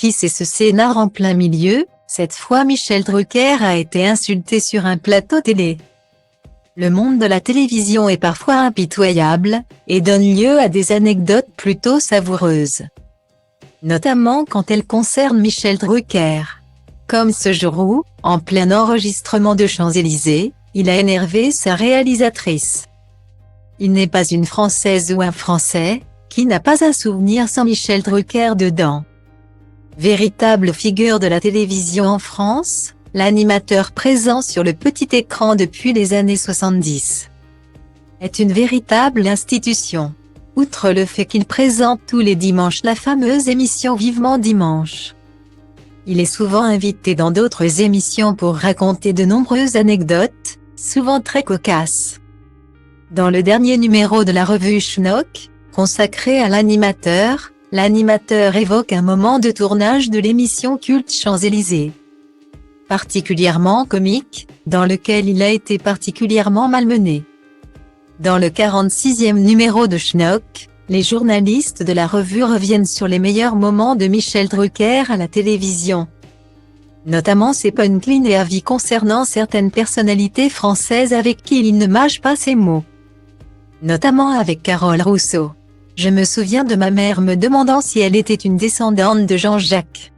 Qui c'est ce scénar en plein milieu? Cette fois Michel Drucker a été insulté sur un plateau télé. Le monde de la télévision est parfois impitoyable, et donne lieu à des anecdotes plutôt savoureuses. Notamment quand elles concernent Michel Drucker. Comme ce jour où, en plein enregistrement de Champs-Élysées, il a énervé sa réalisatrice. Il n'est pas une Française ou un Français, qui n'a pas un souvenir sans Michel Drucker dedans. Véritable figure de la télévision en France, l'animateur présent sur le petit écran depuis les années 70 est une véritable institution. Outre le fait qu'il présente tous les dimanches la fameuse émission Vivement Dimanche, il est souvent invité dans d'autres émissions pour raconter de nombreuses anecdotes, souvent très cocasses. Dans le dernier numéro de la revue Schnock, consacré à l'animateur évoque un moment de tournage de l'émission culte Champs-Élysées, particulièrement comique, dans lequel il a été particulièrement malmené. Dans le 46e numéro de Schnock, les journalistes de la revue reviennent sur les meilleurs moments de Michel Drucker à la télévision, notamment ses punchlines et avis concernant certaines personnalités françaises avec qui il ne mâche pas ses mots. Notamment avec Carole Rousseau. Je me souviens de ma mère me demandant si elle était une descendante de Jean-Jacques,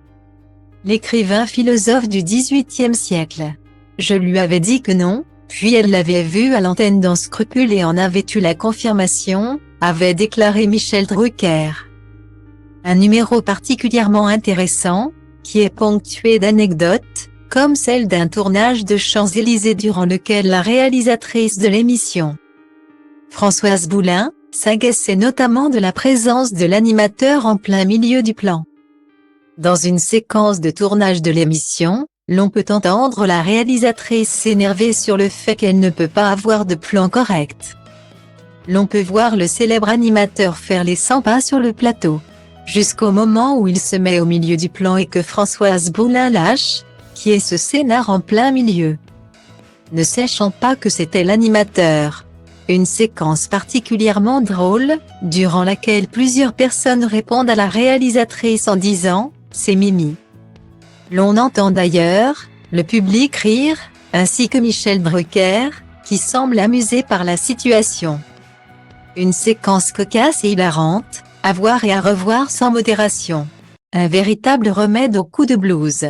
l'écrivain philosophe du XVIIIe siècle. Je lui avais dit que non, puis elle l'avait vu à l'antenne dans Scrupule et en avait eu la confirmation, avait déclaré Michel Drucker. Un numéro particulièrement intéressant, qui est ponctué d'anecdotes, comme celle d'un tournage de Champs-Élysées durant lequel la réalisatrice de l'émission, Françoise Boulin, s'agaçait notamment de la présence de l'animateur en plein milieu du plan. Dans une séquence de tournage de l'émission, l'on peut entendre la réalisatrice s'énerver sur le fait qu'elle ne peut pas avoir de plan correct. L'on peut voir le célèbre animateur faire les 100 pas sur le plateau, jusqu'au moment où il se met au milieu du plan et que Françoise Boulin lâche, qui est ce scénar en plein milieu, ne sachant pas que c'était l'animateur. Une séquence particulièrement drôle, durant laquelle plusieurs personnes répondent à la réalisatrice en disant « c'est Mimi ». L'on entend d'ailleurs le public rire, ainsi que Michel Drucker, qui semble amusé par la situation. Une séquence cocasse et hilarante, à voir et à revoir sans modération. Un véritable remède aux coups de blues.